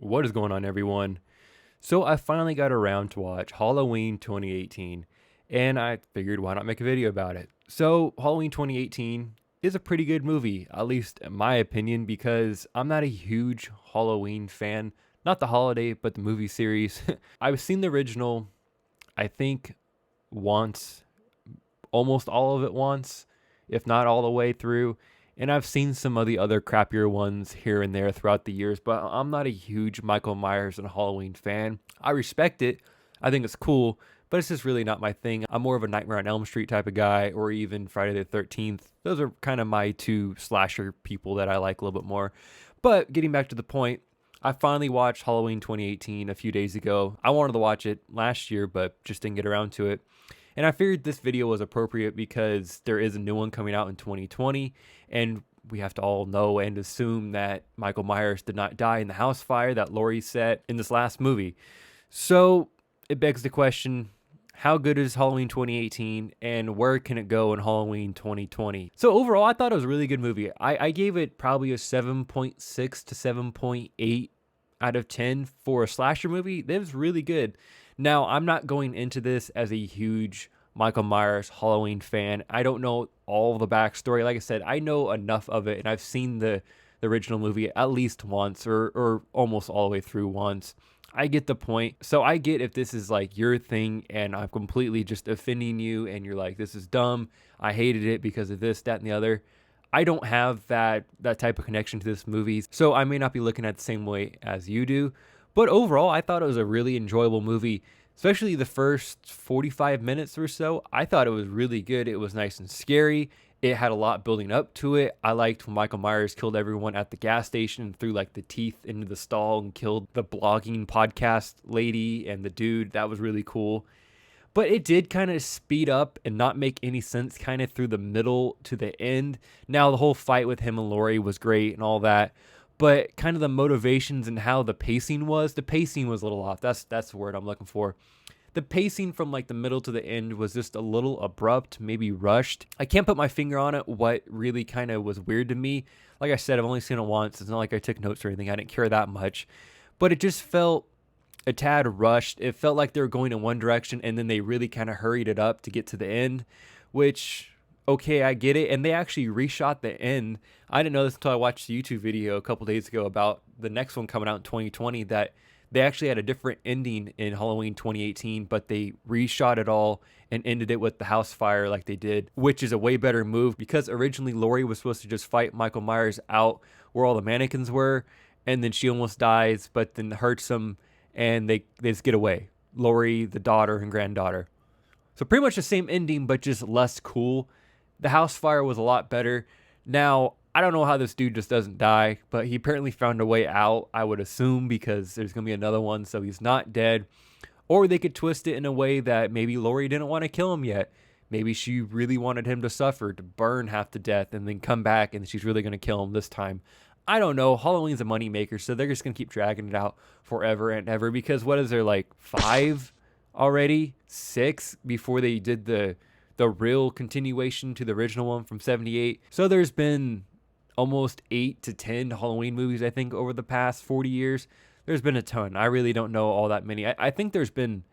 What is going on, everyone? So I finally got around to watch Halloween 2018, and I figured why not make a video about it. So Halloween 2018 is a pretty good movie, at least in my opinion, because I'm not a huge Halloween fan. Not the holiday, but the movie series. I've seen the original, I think, once, almost all of it once, if not all the way through. And I've seen some of the other crappier ones here and there throughout the years, but I'm not a huge Michael Myers and Halloween fan. I respect it. I think it's cool, but it's just really not my thing. I'm more of a Nightmare on Elm Street type of guy, or even Friday the 13th. Those are kind of my two slasher people that I like a little bit more. But getting back to the point, I finally watched Halloween 2018 a few days ago. I wanted to watch it last year, but just didn't get around to it. And I figured this video was appropriate because there is a new one coming out in 2020, and we have to all know and assume that Michael Myers did not die in the house fire that Laurie set in this last movie. So it begs the question, how good is Halloween 2018 and where can it go in Halloween 2020? So overall, I thought it was a really good movie. I gave it probably a 7.6 to 7.8 out of 10 for a slasher movie. That was really good. Now, I'm not going into this as a huge Michael Myers Halloween fan. I don't know all the backstory. Like I said, I know enough of it, and I've seen the original movie at least once or almost all the way through once. I get the point. So I get if this is like your thing and I'm completely just offending you and you're like, this is dumb. I hated it because of this, that, and the other. I don't have that type of connection to this movie, so I may not be looking at it the same way as you do. But overall, I thought it was a really enjoyable movie, especially the first 45 minutes or so. I thought it was really good. It was nice and scary. It had a lot building up to it. I liked when Michael Myers killed everyone at the gas station and threw like the teeth into the stall and killed the blogging podcast lady and the dude. That was really cool. But it did kind of speed up and not make any sense kind of through the middle to the end. Now, the whole fight with him and Laurie was great and all that, but kind of the motivations and how the pacing was a little off. That's the word I'm looking for. The pacing from like the middle to the end was just a little abrupt, maybe rushed. I can't put my finger on it what really kind of was weird to me. Like I said, I've only seen it once. It's not like I took notes or anything. I didn't care that much. But it just felt a tad rushed. It felt like they were going in one direction and then they really kind of hurried it up to get to the end, which, okay, I get it. And they actually reshot the end. I didn't know this until I watched a YouTube video a couple days ago about the next one coming out in 2020, that they actually had a different ending in Halloween 2018, but they reshot it all and ended it with the house fire like they did, which is a way better move because originally Laurie was supposed to just fight Michael Myers out where all the mannequins were, and then she almost dies, but then hurts him and they just get away. Laurie, the daughter and granddaughter. So pretty much the same ending, but just less cool. The house fire was a lot better. Now, I don't know how this dude just doesn't die, but he apparently found a way out, I would assume, because there's going to be another one, so he's not dead. Or they could twist it in a way that maybe Laurie didn't want to kill him yet. Maybe she really wanted him to suffer, to burn half to death, and then come back, and she's really going to kill him this time. I don't know. Halloween's a moneymaker, so they're just going to keep dragging it out forever and ever, because what is there, like 5 already? 6 before they did the real continuation to the original one from 78. So there's been almost 8 to 10 Halloween movies, I think, over the past 40 years. There's been a ton. I really don't know all that many. I think there's been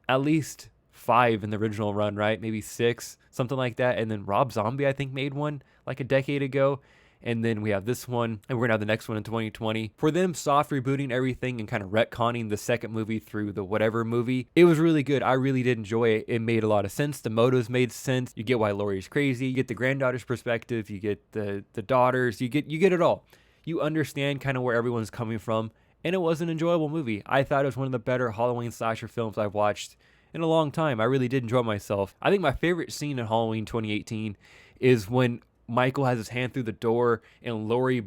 at least 5 in the original run, right? Maybe 6, something like that. And then Rob Zombie, I think, made one like a decade ago. And then we have this one, and we're going to have the next one in 2020. For them soft rebooting everything and kind of retconning the second movie through the whatever movie, it was really good. I really did enjoy it. It made a lot of sense. The motives made sense. You get why Laurie's crazy. You get the granddaughter's perspective. You get the daughters. You get it all. You understand kind of where everyone's coming from, and it was an enjoyable movie. I thought it was one of the better Halloween slasher films I've watched in a long time. I really did enjoy myself. I think my favorite scene in Halloween 2018 is when Michael has his hand through the door and Laurie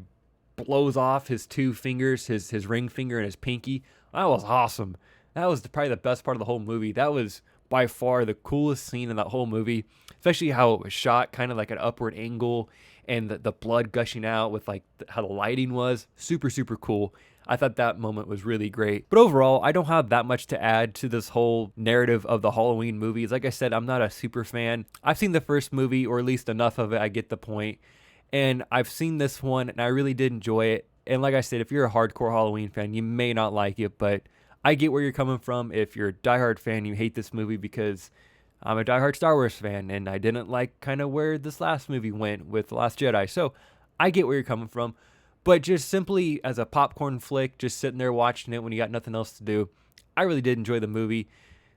blows off his 2 fingers, his ring finger and his pinky. That was awesome. That was probably the best part of the whole movie. That was by far the coolest scene in that whole movie, especially how it was shot kind of like an upward angle and the blood gushing out with like how the lighting was. Super, super cool. I thought that moment was really great. But overall, I don't have that much to add to this whole narrative of the Halloween movies. Like I said, I'm not a super fan. I've seen the first movie, or at least enough of it. I get the point. And I've seen this one, and I really did enjoy it. And like I said, if you're a hardcore Halloween fan, you may not like it, but I get where you're coming from. If you're a diehard fan, you hate this movie because I'm a diehard Star Wars fan, and I didn't like kind of where this last movie went with The Last Jedi. So I get where you're coming from. But just simply as a popcorn flick, just sitting there watching it when you got nothing else to do, I really did enjoy the movie.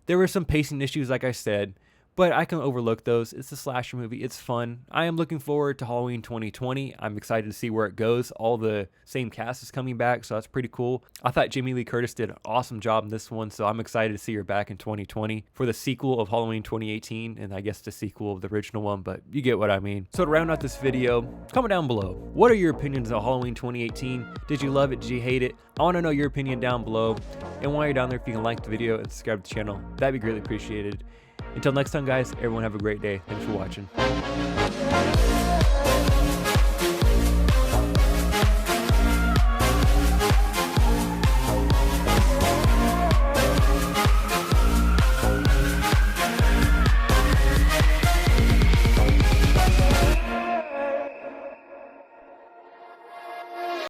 There were some pacing issues, like I said, but I can overlook those. It's a slasher movie. It's fun. I am looking forward to Halloween 2020. I'm excited to see where it goes. All the same cast is coming back, so that's pretty cool. I thought Jamie Lee Curtis did an awesome job in this one, so I'm excited to see her back in 2020 for the sequel of Halloween 2018, and I guess the sequel of the original one, but you get what I mean. So to round out this video, comment down below. What are your opinions on Halloween 2018? Did you love it? Did you hate it? I want to know your opinion down below. And while you're down there, if you can like the video and subscribe to the channel, that'd be greatly appreciated. Until next time, guys, everyone have a great day. Thanks for watching.